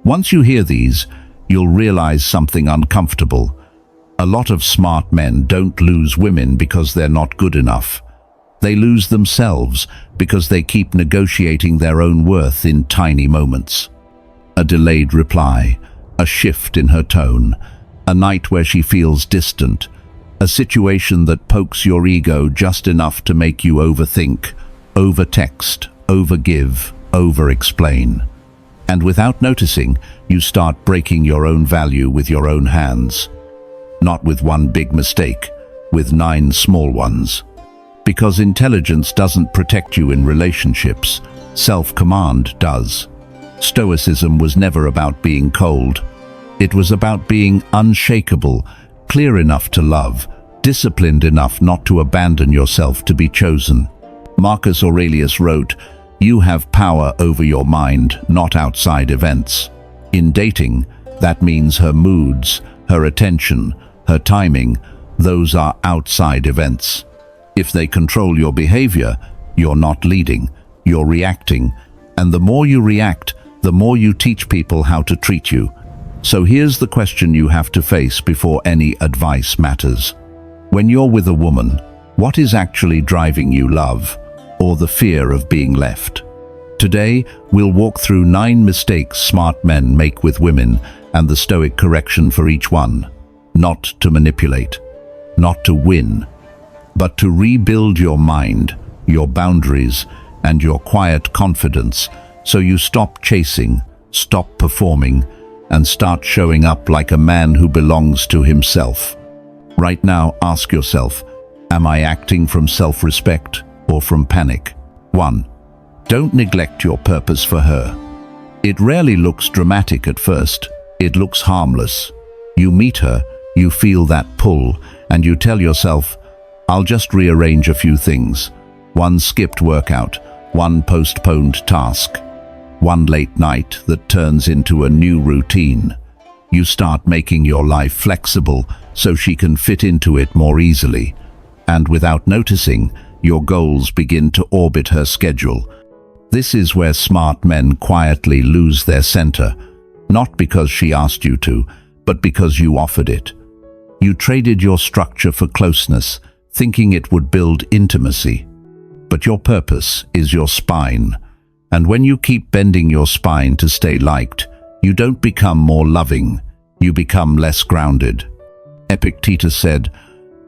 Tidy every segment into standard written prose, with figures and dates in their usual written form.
Once you hear these, you'll realize something uncomfortable. A lot of smart men don't lose women because they're not good enough. They lose themselves because they keep negotiating their own worth in tiny moments. A delayed reply, a shift in her tone, a night where she feels distant, a situation that pokes your ego just enough to make you overthink, overtext, overgive, over-explain. And without noticing, you start breaking your own value with your own hands. Not with one big mistake, with 9 small ones. Because intelligence doesn't protect you in relationships, self-command does. Stoicism was never about being cold. It was about being unshakable, clear enough to love, disciplined enough not to abandon yourself to be chosen. Marcus Aurelius wrote, "You have power over your mind, not outside events." In dating, that means her moods, her attention, her timing, those are outside events. If they control your behavior, you're not leading, you're reacting. And the more you react, the more you teach people how to treat you. So here's the question you have to face before any advice matters. When you're with a woman, what is actually driving you, love, or the fear of being left? Today, we'll walk through 9 mistakes smart men make with women and the Stoic correction for each one. Not to manipulate, not to win, but to rebuild your mind, your boundaries, and your quiet confidence so you stop chasing, stop performing, and start showing up like a man who belongs to himself. Right now, ask yourself, am I acting from self-respect or from panic? 1. Don't neglect your purpose for her. It rarely looks dramatic at first. It looks harmless. You meet her, you feel that pull, and you tell yourself, I'll just rearrange a few things. 1 skipped workout, 1 postponed task, 1 late night that turns into a new routine. You start making your life flexible so she can fit into it more easily. And without noticing, your goals begin to orbit her schedule. This is where smart men quietly lose their center, not because she asked you to, but because you offered it. You traded your structure for closeness, thinking it would build intimacy. But your purpose is your spine. And when you keep bending your spine to stay liked, you don't become more loving, you become less grounded. Epictetus said,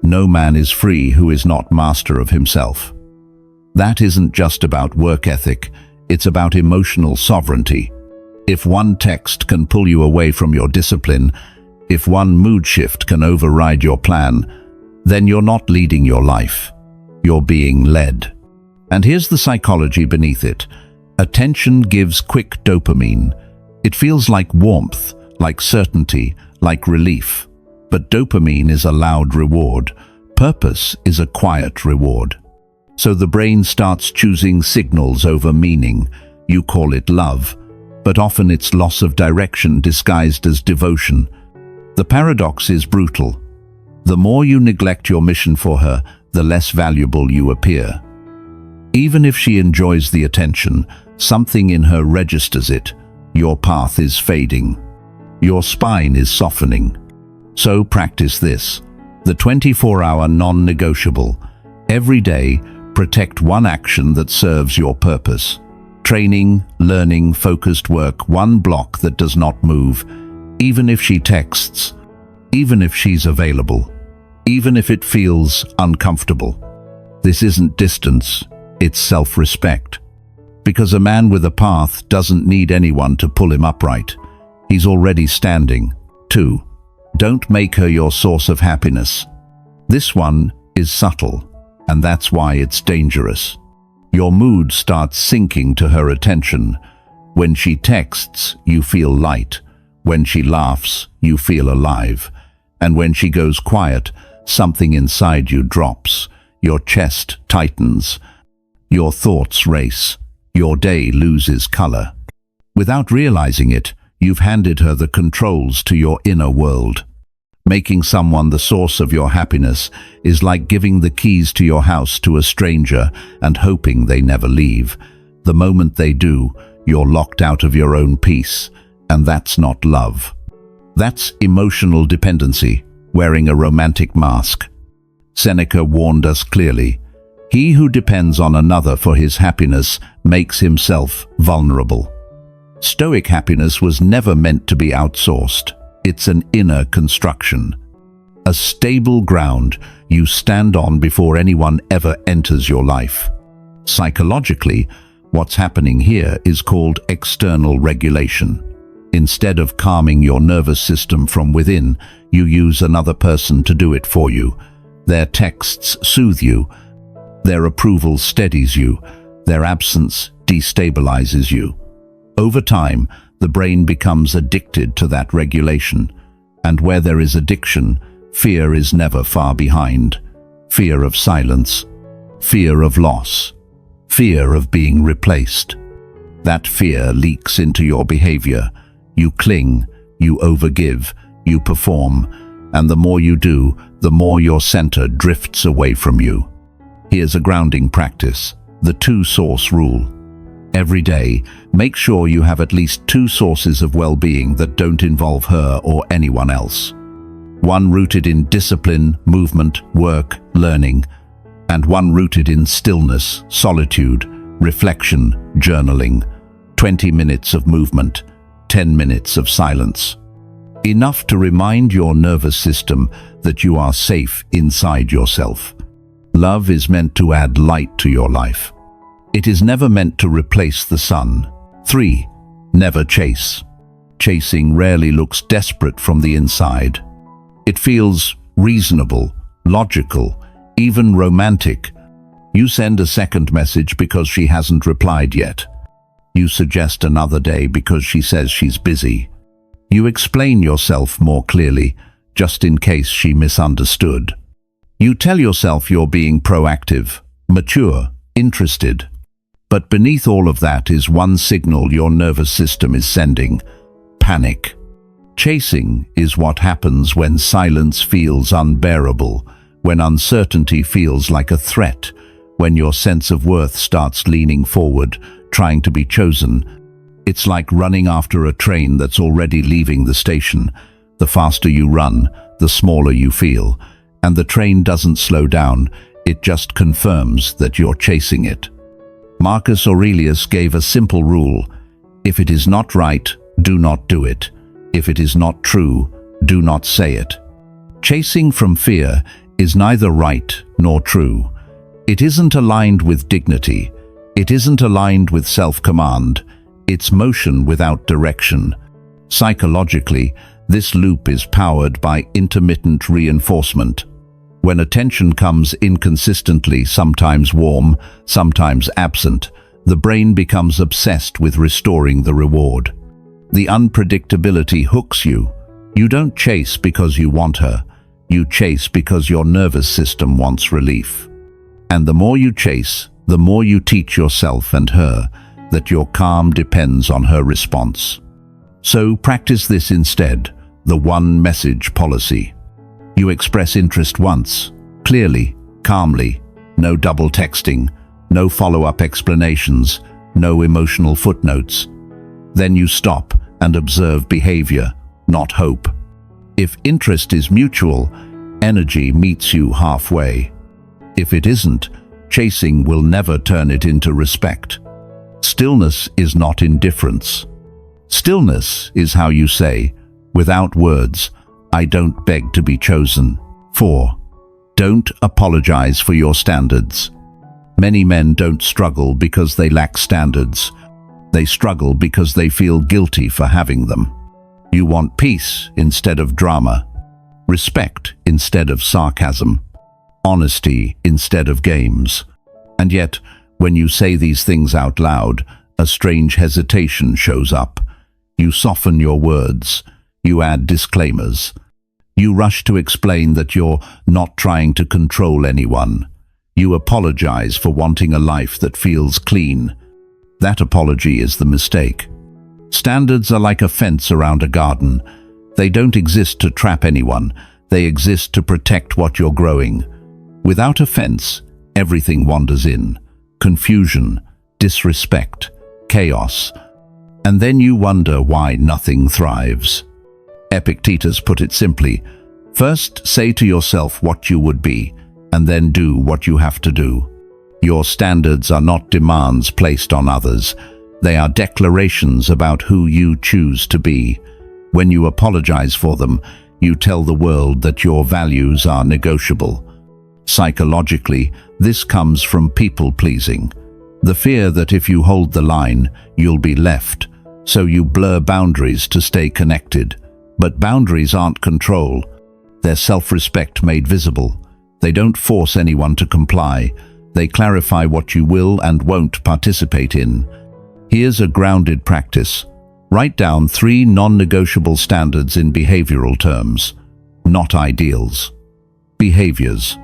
"No man is free who is not master of himself." That isn't just about work ethic, it's about emotional sovereignty. If one text can pull you away from your discipline, if one mood shift can override your plan, then you're not leading your life. You're being led. And here's the psychology beneath it. Attention gives quick dopamine. It feels like warmth, like certainty, like relief. But dopamine is a loud reward. Purpose is a quiet reward. So the brain starts choosing signals over meaning. You call it love, but often it's loss of direction disguised as devotion. The paradox is brutal. The more you neglect your mission for her, the less valuable you appear. Even if she enjoys the attention, something in her registers it. Your path is fading. Your spine is softening. So practice this. The 24-hour non-negotiable. Every day, protect one action that serves your purpose. Training, learning, focused work, one block that does not move. Even if she texts, even if she's available, even if it feels uncomfortable. This isn't distance, it's self-respect. Because a man with a path doesn't need anyone to pull him upright. He's already standing. 2. Don't make her your source of happiness. This one is subtle, and that's why it's dangerous. Your mood starts sinking to her attention. When she texts, you feel light. When she laughs, you feel alive. And when she goes quiet, something inside you drops. Your chest tightens. Your thoughts race. Your day loses color. Without realizing it, you've handed her the controls to your inner world. Making someone the source of your happiness is like giving the keys to your house to a stranger and hoping they never leave. The moment they do, you're locked out of your own peace. and that's not love. That's emotional dependency, wearing a romantic mask. Seneca warned us clearly, "He who depends on another for his happiness makes himself vulnerable." Stoic happiness was never meant to be outsourced. It's an inner construction. A stable ground you stand on before anyone ever enters your life. Psychologically, what's happening here is called external regulation. Instead of calming your nervous system from within, you use another person to do it for you. Their texts soothe you. Their approval steadies you. Their absence destabilizes you. Over time, the brain becomes addicted to that regulation. And where there is addiction, fear is never far behind. Fear of silence. Fear of loss. Fear of being replaced. That fear leaks into your behavior. You cling, you overgive, you perform, and the more you do, the more your center drifts away from you. Here's a grounding practice, the two-source rule. Every day, make sure you have at least two sources of well-being that don't involve her or anyone else. One rooted in discipline, movement, work, learning, and one rooted in stillness, solitude, reflection, journaling. 20 minutes of movement, 10 minutes of silence. Enough to remind your nervous system that you are safe inside yourself. Love is meant to add light to your life. It is never meant to replace the sun. 3. Never chase. Chasing rarely looks desperate from the inside. It feels reasonable, logical, even romantic. You send a second message because she hasn't replied yet. You suggest another day because she says she's busy. You explain yourself more clearly, just in case she misunderstood. You tell yourself you're being proactive, mature, interested. But beneath all of that is one signal your nervous system is sending: panic. Chasing is what happens when silence feels unbearable, when uncertainty feels like a threat, when your sense of worth starts leaning forward, trying to be chosen. It's like running after a train that's already leaving the station. The faster you run, the smaller you feel. And the train doesn't slow down, it just confirms that you're chasing it. Marcus Aurelius gave a simple rule: if it is not right, do not do it. If it is not true, do not say it. Chasing from fear is neither right nor true. It isn't aligned with dignity. It isn't aligned with self-command. It's motion without direction. Psychologically, this loop is powered by intermittent reinforcement. When attention comes inconsistently, sometimes warm, sometimes absent, the brain becomes obsessed with restoring the reward. The unpredictability hooks you. You don't chase because you want her. You chase because your nervous system wants relief. And the more you chase, the more you teach yourself and her that your calm depends on her response. So practice this instead, the one message policy. You express interest once, clearly, calmly, no double texting, no follow-up explanations, no emotional footnotes. Then you stop and observe behavior, not hope. If interest is mutual, energy meets you halfway. If it isn't, chasing will never turn it into respect. Stillness is not indifference. Stillness is how you say, without words, I don't beg to be chosen. 4. Don't apologize for your standards. Many men don't struggle because they lack standards. They struggle because they feel guilty for having them. You want peace instead of drama, respect instead of sarcasm, honesty instead of games. And yet, when you say these things out loud, a strange hesitation shows up. You soften your words. You add disclaimers. You rush to explain that you're not trying to control anyone. You apologize for wanting a life that feels clean. That apology is the mistake. Standards are like a fence around a garden. They don't exist to trap anyone. They exist to protect what you're growing. Without a fence, everything wanders in. Confusion, disrespect, chaos. And then you wonder why nothing thrives. Epictetus put it simply: first say to yourself what you would be, and then do what you have to do. Your standards are not demands placed on others. They are declarations about who you choose to be. When you apologize for them, you tell the world that your values are negotiable. Psychologically, this comes from people-pleasing. The fear that if you hold the line, you'll be left. So you blur boundaries to stay connected. But boundaries aren't control. They're self-respect made visible. They don't force anyone to comply. They clarify what you will and won't participate in. Here's a grounded practice. Write down 3 non-negotiable standards in behavioral terms, not ideals. Behaviors.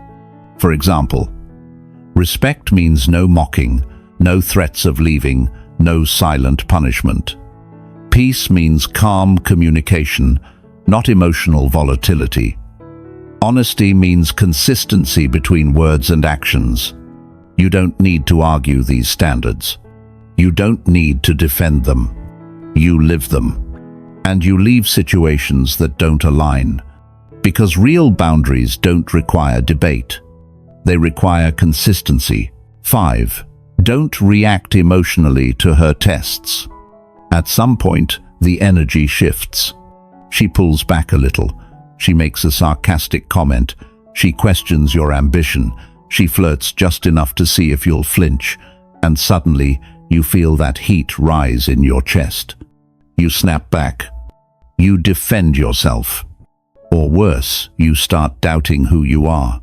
For example, respect means no mocking, no threats of leaving, no silent punishment. Peace means calm communication, not emotional volatility. Honesty means consistency between words and actions. You don't need to argue these standards. You don't need to defend them. You live them. And you leave situations that don't align. Because real boundaries don't require debate. They require consistency. 5. Don't react emotionally to her tests. At some point, the energy shifts. She pulls back a little. She makes a sarcastic comment. She questions your ambition. She flirts just enough to see if you'll flinch. And suddenly, you feel that heat rise in your chest. You snap back. You defend yourself. Or worse, you start doubting who you are.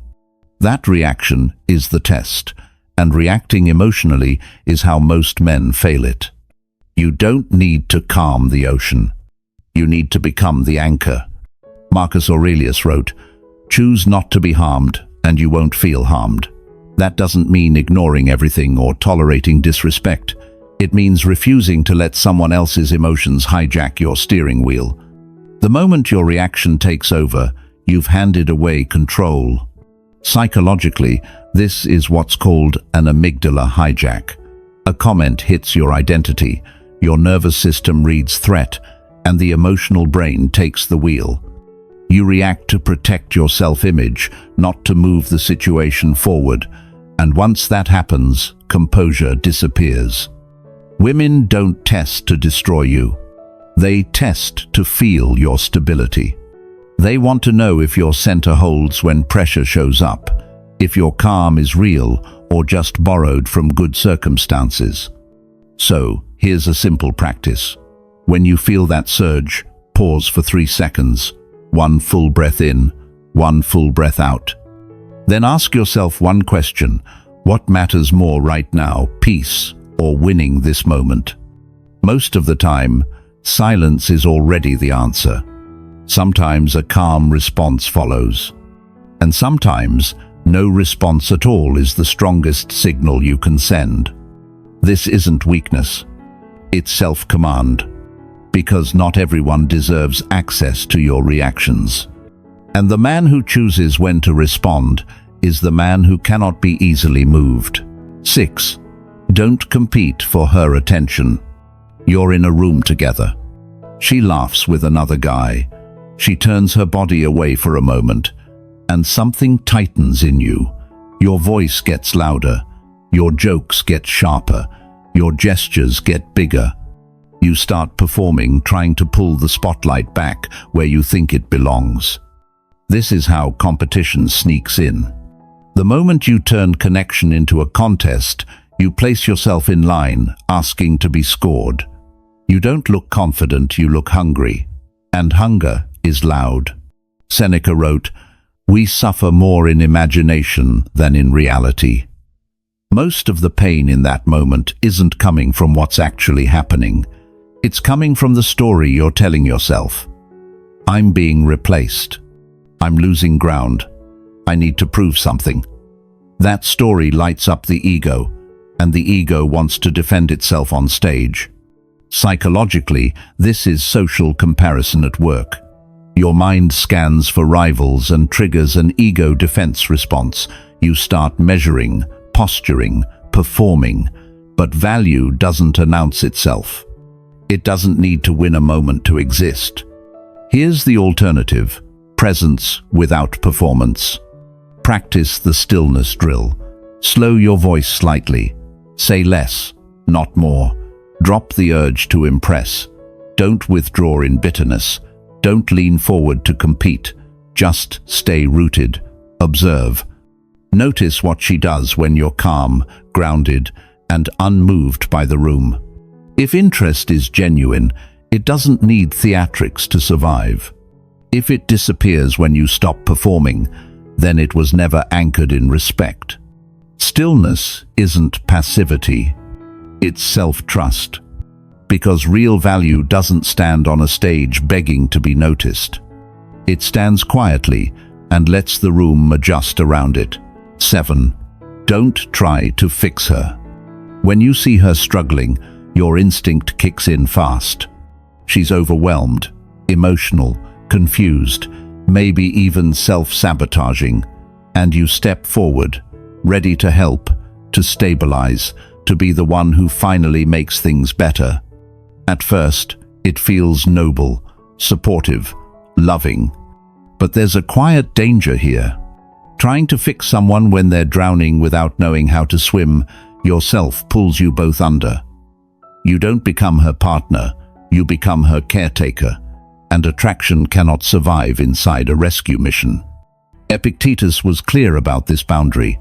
That reaction is the test, and reacting emotionally is how most men fail it. You don't need to calm the ocean. You need to become the anchor. Marcus Aurelius wrote, "Choose not to be harmed, and you won't feel harmed." That doesn't mean ignoring everything or tolerating disrespect. It means refusing to let someone else's emotions hijack your steering wheel. The moment your reaction takes over, you've handed away control. Psychologically, this is what's called an amygdala hijack. A comment hits your identity, your nervous system reads threat, and the emotional brain takes the wheel. You react to protect your self-image, not to move the situation forward, and once that happens, composure disappears. Women don't test to destroy you. They test to feel your stability. They want to know if your center holds when pressure shows up, if your calm is real or just borrowed from good circumstances. So, here's a simple practice. When you feel that surge, pause for 3 seconds. 1 full breath in, 1 full breath out. Then ask yourself one question: what matters more right now, peace or winning this moment? Most of the time, silence is already the answer. Sometimes a calm response follows. And sometimes, no response at all is the strongest signal you can send. This isn't weakness. It's self-command. Because not everyone deserves access to your reactions. And the man who chooses when to respond is the man who cannot be easily moved. 6. Don't compete for her attention. You're in a room together. She laughs with another guy. She turns her body away for a moment, and something tightens in you. Your voice gets louder. Your jokes get sharper. Your gestures get bigger. You start performing, trying to pull the spotlight back where you think it belongs. This is how competition sneaks in. The moment you turn connection into a contest, you place yourself in line, asking to be scored. You don't look confident, you look hungry. And hunger is loud. Seneca wrote, "We suffer more in imagination than in reality." Most of the pain in that moment isn't coming from what's actually happening. It's coming from the story you're telling yourself. I'm being replaced. I'm losing ground. I need to prove something. That story lights up the ego, and the ego wants to defend itself on stage. Psychologically, this is social comparison at work. Your mind scans for rivals and triggers an ego defense response. You start measuring, posturing, performing, but value doesn't announce itself. It doesn't need to win a moment to exist. Here's the alternative: presence without performance. Practice the stillness drill. Slow your voice slightly. Say less, not more. Drop the urge to impress. Don't withdraw in bitterness. Don't lean forward to compete. Just stay rooted. Observe. Notice what she does when you're calm, grounded, and unmoved by the room. If interest is genuine, it doesn't need theatrics to survive. If it disappears when you stop performing, then it was never anchored in respect. Stillness isn't passivity, it's self-trust. Because real value doesn't stand on a stage begging to be noticed. It stands quietly and lets the room adjust around it. 7. Don't try to fix her. When you see her struggling, your instinct kicks in fast. She's overwhelmed, emotional, confused, maybe even self-sabotaging, and you step forward, ready to help, to stabilize, to be the one who finally makes things better. At first, it feels noble, supportive, loving. But there's a quiet danger here. Trying to fix someone when they're drowning without knowing how to swim yourself pulls you both under. You don't become her partner, you become her caretaker, and attraction cannot survive inside a rescue mission. Epictetus was clear about this boundary.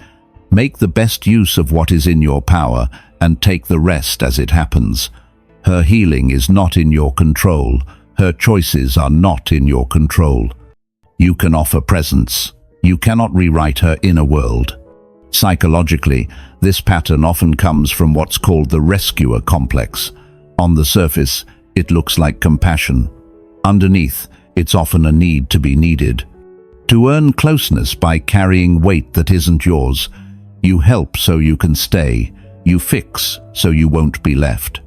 Make the best use of what is in your power and take the rest as it happens. Her healing is not in your control. Her choices are not in your control. You can offer presence. You cannot rewrite her inner world. Psychologically, this pattern often comes from what's called the rescuer complex. On the surface, it looks like compassion. Underneath, it's often a need to be needed. To earn closeness by carrying weight that isn't yours, you help so you can stay. You fix so you won't be left.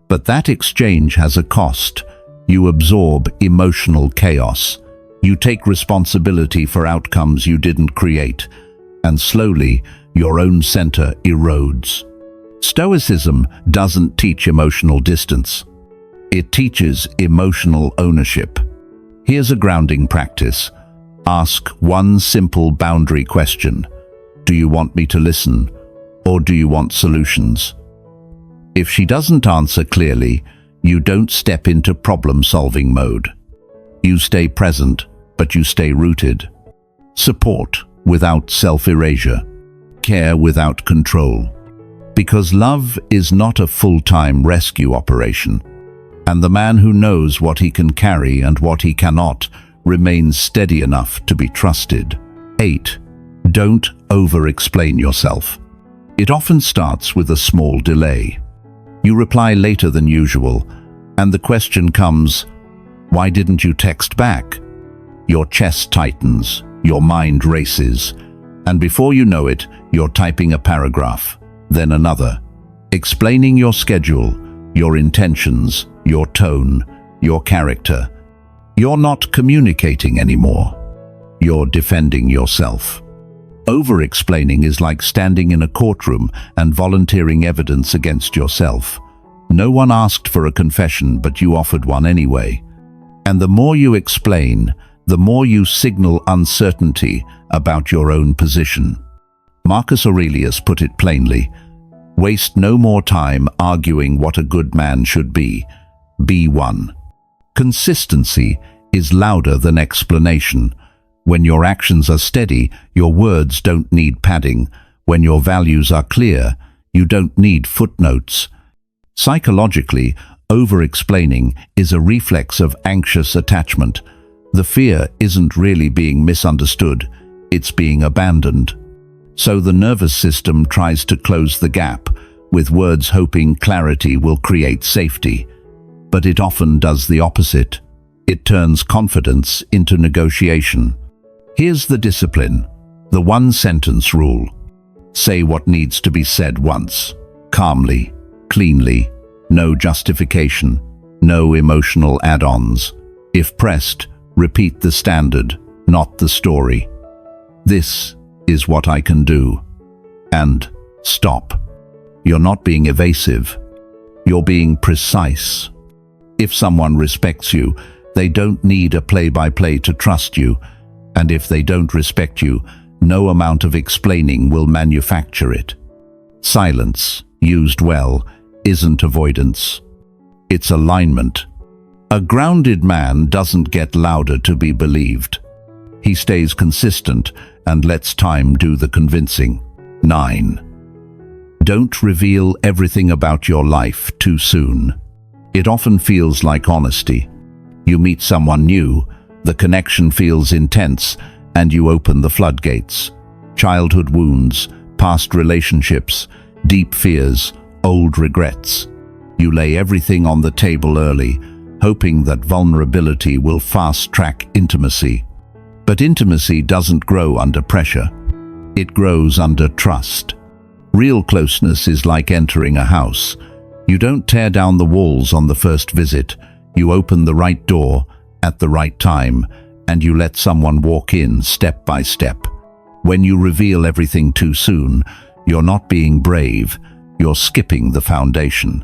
But that exchange has a cost. You absorb emotional chaos. You take responsibility for outcomes you didn't create, and slowly your own center erodes. Stoicism doesn't teach emotional distance. It teaches emotional ownership. Here's a grounding practice. Ask one simple boundary question. Do you want me to listen, or do you want solutions? If she doesn't answer clearly, you don't step into problem-solving mode. You stay present, but you stay rooted. Support without self-erasure. Care without control. Because love is not a full-time rescue operation, and the man who knows what he can carry and what he cannot remains steady enough to be trusted. 8. Don't over-explain yourself. It often starts with a small delay. You reply later than usual, and the question comes, why didn't you text back? Your chest tightens, your mind races, and before you know it, you're typing a paragraph, then another, explaining your schedule, your intentions, your tone, your character. You're not communicating anymore. You're defending yourself. Over-explaining is like standing in a courtroom and volunteering evidence against yourself. No one asked for a confession, but you offered one anyway. And the more you explain, the more you signal uncertainty about your own position. Marcus Aurelius put it plainly, waste no more time arguing what a good man should be. Be one. Consistency is louder than explanation. When your actions are steady, your words don't need padding. When your values are clear, you don't need footnotes. Psychologically, over-explaining is a reflex of anxious attachment. The fear isn't really being misunderstood, it's being abandoned. So the nervous system tries to close the gap, with words hoping clarity will create safety. But it often does the opposite. It turns confidence into negotiation. Here's the discipline, the one-sentence rule. Say what needs to be said once, calmly, cleanly, no justification, no emotional add-ons. If pressed, repeat the standard, not the story. This is what I can do. And stop. You're not being evasive. You're being precise. If someone respects you, they don't need a play-by-play to trust you, and if they don't respect you, no amount of explaining will manufacture it. Silence, used well, isn't avoidance. It's alignment. A grounded man doesn't get louder to be believed. He stays consistent and lets time do the convincing. 9. Don't reveal everything about your life too soon. It often feels like honesty. You meet someone new, the connection feels intense, and you open the floodgates. Childhood wounds, past relationships, deep fears, old regrets. You lay everything on the table early, hoping that vulnerability will fast-track intimacy. But intimacy doesn't grow under pressure. It grows under trust. Real closeness is like entering a house. You don't tear down the walls on the first visit. You open the right door at the right time, and you let someone walk in step by step. When you reveal everything too soon, you're not being brave, you're skipping the foundation.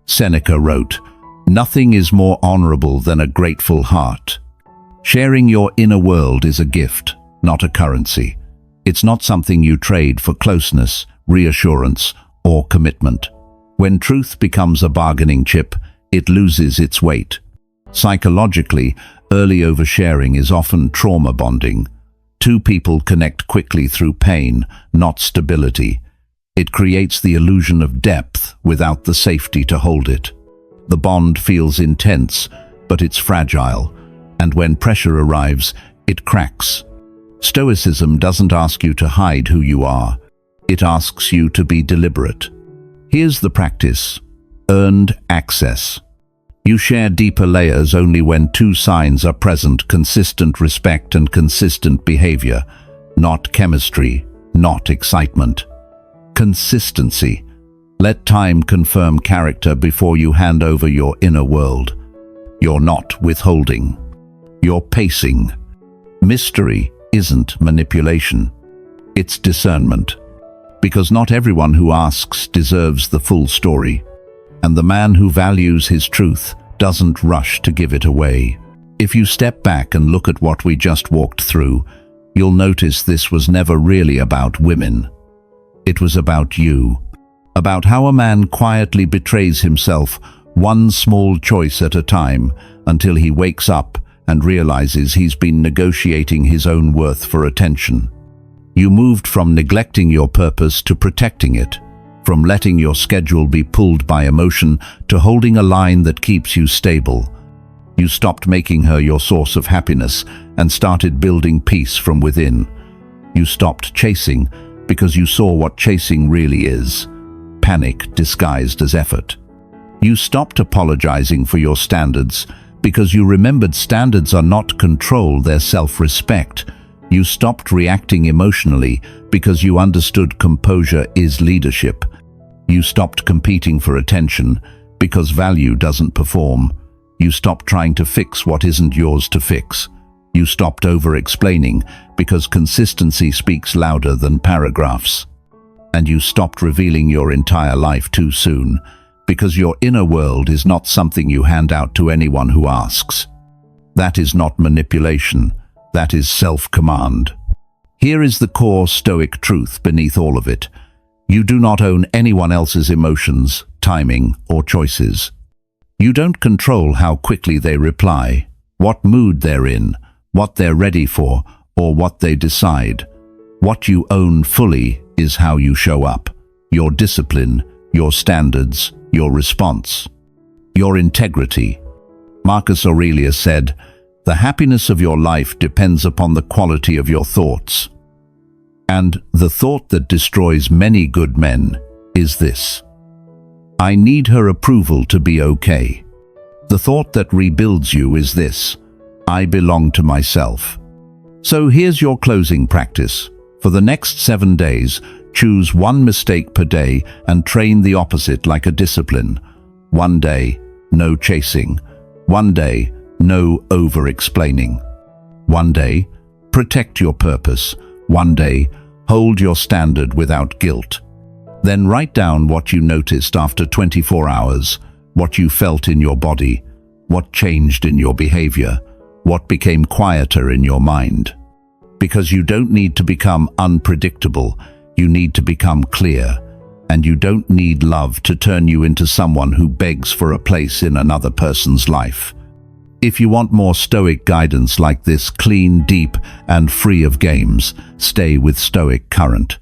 Seneca wrote, "Nothing is more honorable than a grateful heart." Sharing your inner world is a gift, not a currency. It's not something you trade for closeness, reassurance, or commitment. When truth becomes a bargaining chip, it loses its weight. Psychologically, early oversharing is often trauma bonding. Two people connect quickly through pain, not stability. It creates the illusion of depth without the safety to hold it. The bond feels intense, but it's fragile, and when pressure arrives, it cracks. Stoicism doesn't ask you to hide who you are. It asks you to be deliberate. Here's the practice: earned access. You share deeper layers only when two signs are present: consistent respect and consistent behavior, not chemistry, not excitement. Consistency. Let time confirm character before you hand over your inner world. You're not withholding. You're pacing. Mystery isn't manipulation. It's discernment. Because not everyone who asks deserves the full story. And the man who values his truth doesn't rush to give it away. If you step back and look at what we just walked through, you'll notice this was never really about women. It was about you. About how a man quietly betrays himself, one small choice at a time, until he wakes up and realizes he's been negotiating his own worth for attention. You moved from neglecting your purpose to protecting it, from letting your schedule be pulled by emotion to holding a line that keeps you stable. You stopped making her your source of happiness and started building peace from within. You stopped chasing because you saw what chasing really is: panic disguised as effort. You stopped apologizing for your standards because you remembered standards are not control, they're self-respect. You stopped reacting emotionally because you understood composure is leadership. You stopped competing for attention because value doesn't perform. You stopped trying to fix what isn't yours to fix. You stopped over-explaining because consistency speaks louder than paragraphs. And you stopped revealing your entire life too soon because your inner world is not something you hand out to anyone who asks. That is not manipulation. That is self-command. Here is the core Stoic truth beneath all of it. You do not own anyone else's emotions, timing, or choices. You don't control how quickly they reply, what mood they're in, what they're ready for, or what they decide. What you own fully is how you show up, your discipline, your standards, your response, your integrity. Marcus Aurelius said, "The happiness of your life depends upon the quality of your thoughts." And the thought that destroys many good men is this: I need her approval to be okay. The thought that rebuilds you is this: I belong to myself. So here's your closing practice. For the next 7 days, choose one mistake per day and train the opposite like a discipline. One day, no chasing. One day, no over-explaining. One day, protect your purpose. One day, hold your standard without guilt. Then write down what you noticed after 24 hours, what you felt in your body, What changed in your behavior? What became quieter in your mind? Because you don't need to become unpredictable, you need to become clear. And you don't need love to turn you into someone who begs for a place in another person's life. If you want more Stoic guidance like this, clean, deep, and free of games, stay with Stoic Current.